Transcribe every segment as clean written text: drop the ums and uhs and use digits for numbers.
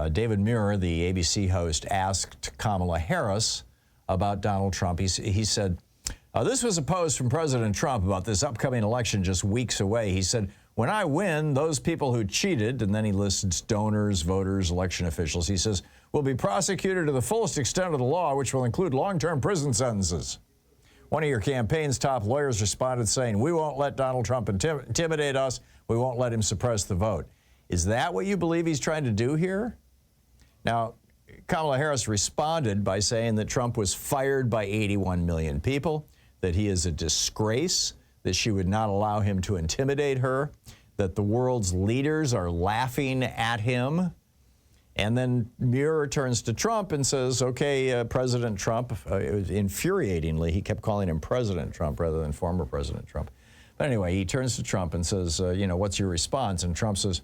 David Muir, the ABC host, asked Kamala Harris about Donald Trump. He said, this was a post from President Trump about this upcoming election just weeks away. He said, when I win, those people who cheated, and then he lists donors, voters, election officials, he says, will be prosecuted to the fullest extent of the law, which will include long-term prison sentences. One of your campaign's top lawyers responded saying, we won't let Donald Trump intimidate us. We won't let him suppress the vote. Is that what you believe he's trying to do here? Now, Kamala Harris responded by saying that Trump was fired by 81 million people, that he is a disgrace, that she would not allow him to intimidate her, that the world's leaders are laughing at him. And then Muir turns to Trump and says, okay, President Trump, infuriatingly, he kept calling him President Trump rather than former President Trump. But anyway, he turns to Trump and says, what's your response? And Trump says,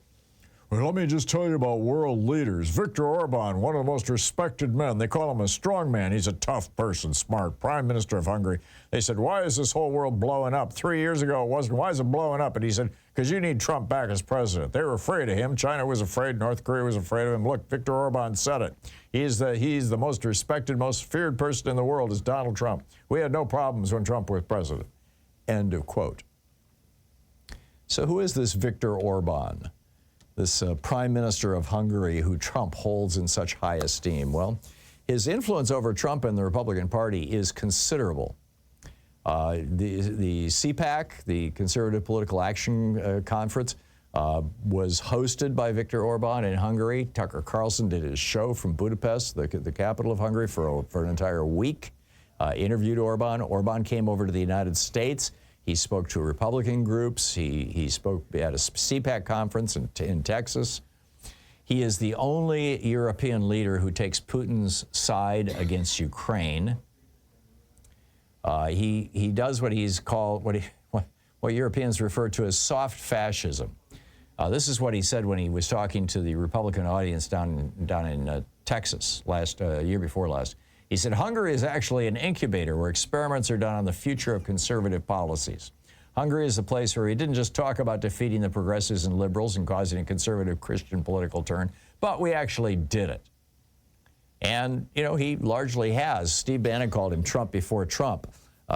well, let me just tell you about world leaders. Victor Orban, one of the most respected men. They call him a strongman. He's a tough person, smart, Prime Minister of Hungary. They said, why is this whole world blowing up? 3 years ago it wasn't. Why is it blowing up? And he said, because you need Trump back as president. They were afraid of him. China was afraid. North Korea was afraid of him. Look, Victor Orban said it. He's the most respected, most feared person in the world is Donald Trump. We had no problems when Trump was president. End of quote. So who is this Victor Orban? This prime minister of Hungary who Trump holds in such high esteem? Well, his influence over Trump and the Republican Party is considerable. The CPAC, the Conservative Political Action Conference, was hosted by Victor Orban in Hungary. Tucker Carlson did his show from Budapest, the capital of Hungary, for an entire week, interviewed Orban. Orban came over to the United States. He spoke to Republican groups. He spoke at a CPAC conference in Texas. He is the only European leader who takes Putin's side against Ukraine. He does what he's called, what Europeans refer to as soft fascism. This is what he said when he was talking to the Republican audience down in Texas year before last. He said, Hungary is actually an incubator where experiments are done on the future of conservative policies. Hungary is a place where he didn't just talk about defeating the progressives and liberals and causing a conservative Christian political turn, but we actually did it. And, he largely has. Steve Bannon called him Trump before Trump.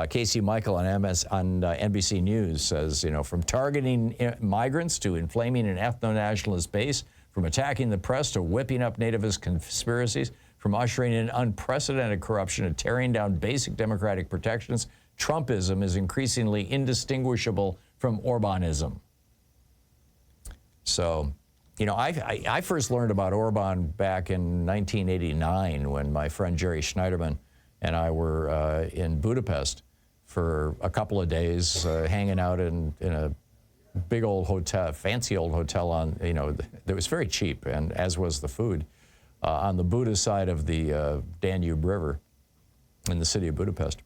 Casey Michael on NBC News says, from targeting migrants to inflaming an ethno-nationalist base, from attacking the press to whipping up nativist conspiracies, from ushering in unprecedented corruption and tearing down basic democratic protections, Trumpism is increasingly indistinguishable from Orbanism. So, I first learned about Orban back in 1989 when my friend Jerry Schneiderman and I were in Budapest for a couple of days, hanging out in a big old hotel, fancy old hotel that was very cheap, and as was the food. On the Buda side of the Danube River in the city of Budapest.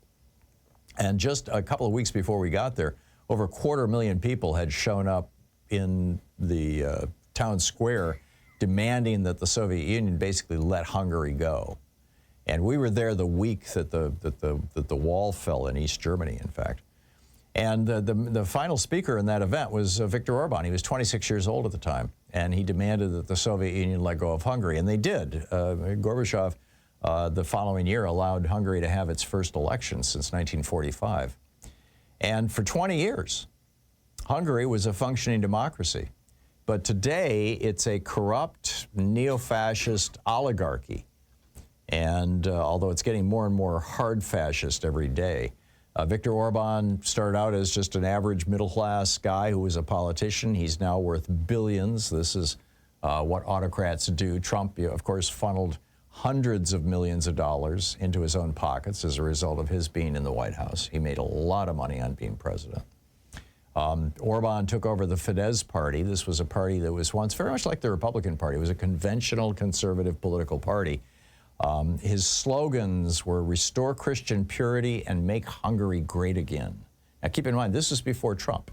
And just a couple of weeks before we got there, over 250,000 people had shown up in the town square demanding that the Soviet Union basically let Hungary go. And we were there the week that the wall fell in East Germany, in fact. And the final speaker in that event was Victor Orban. He was 26 years old at the time, and he demanded that the Soviet Union let go of Hungary, and they did. Gorbachev, the following year, allowed Hungary to have its first election since 1945. And for 20 years, Hungary was a functioning democracy. But today, it's a corrupt, neo-fascist oligarchy. And although it's getting more and more hard fascist every day, Victor Orban started out as just an average middle-class guy who was a politician. He's now worth billions. This is what autocrats do. Trump, of course, funneled hundreds of millions of dollars into his own pockets as a result of his being in the White House. He made a lot of money on being president. Orban took over the Fidesz party. This was a party that was once very much like the Republican Party. It was a conventional conservative political party. His slogans were restore Christian purity and make Hungary great again. Now keep in mind, this is before Trump.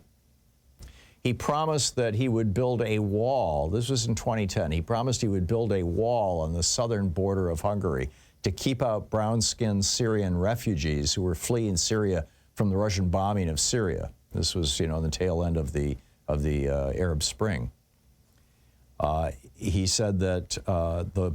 He promised that he would build a wall. This was in 2010. He promised he would build a wall on the southern border of Hungary to keep out brown-skinned Syrian refugees who were fleeing Syria from the Russian bombing of Syria. This was, in the tail end of the Arab Spring. He said that the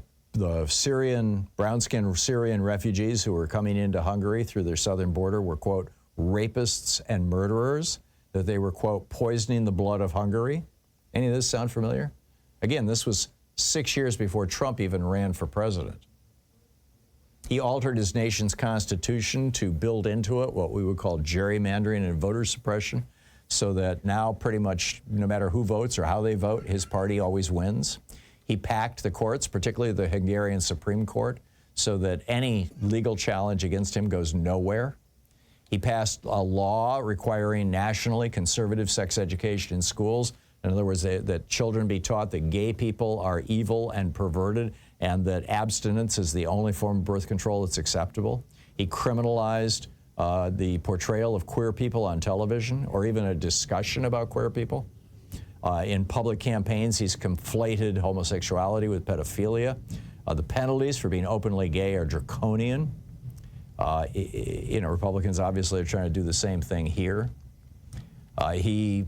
brown-skinned Syrian refugees who were coming into Hungary through their southern border were, quote, rapists and murderers, that they were, quote, poisoning the blood of Hungary. Any of this sound familiar? Again, this was 6 years before Trump even ran for president. He altered his nation's constitution to build into it what we would call gerrymandering and voter suppression, so that now pretty much no matter who votes or how they vote, his party always wins. He packed the courts, particularly the Hungarian Supreme Court, so that any legal challenge against him goes nowhere. He passed a law requiring nationally conservative sex education in schools. In other words, that children be taught that gay people are evil and perverted, and that abstinence is the only form of birth control that's acceptable. He criminalized the portrayal of queer people on television, or even a discussion about queer people. In public campaigns, he's conflated homosexuality with pedophilia. The penalties for being openly gay are draconian. Republicans obviously are trying to do the same thing here. He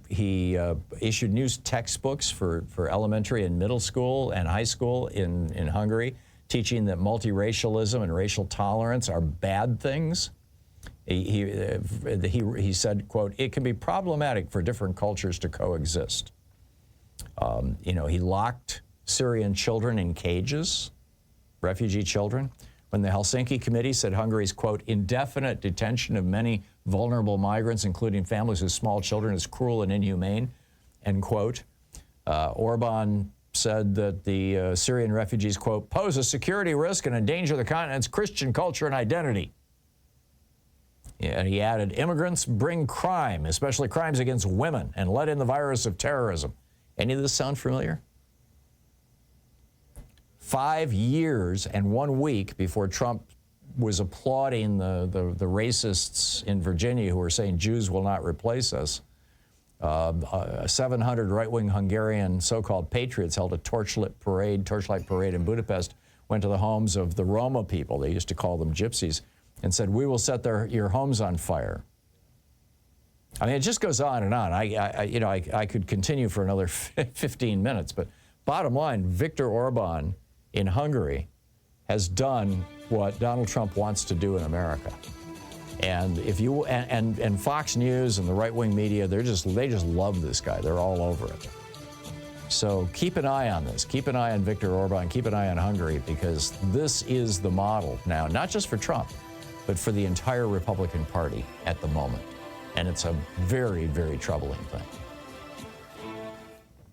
issued new textbooks for elementary and middle school and high school in Hungary, teaching that multiracialism and racial tolerance are bad things. He said, quote, it can be problematic for different cultures to coexist. He locked Syrian children in cages, refugee children. When the Helsinki Committee said Hungary's, quote, indefinite detention of many vulnerable migrants, including families with small children, is cruel and inhumane, end quote. Orban said that the Syrian refugees, quote, pose a security risk and endanger the continent's Christian culture and identity. And he added, immigrants bring crime, especially crimes against women, and let in the virus of terrorism. Any of this sound familiar? 5 years and 1 week before Trump was applauding the racists in Virginia who were saying Jews will not replace us, 700 right-wing Hungarian so-called patriots held a torchlight parade in Budapest, went to the homes of the Roma people, they used to call them gypsies, and said, we will set your homes on fire. I mean, it just goes on and on. I could continue for another 15 minutes, but bottom line, Victor Orban in Hungary has done what Donald Trump wants to do in America. And if you and Fox News and the right-wing media, they just love this guy. They're all over it. So keep an eye on this. Keep an eye on Victor Orban. Keep an eye on Hungary, because this is the model now, not just for Trump, but for the entire Republican Party at the moment. And it's a very, very troubling thing.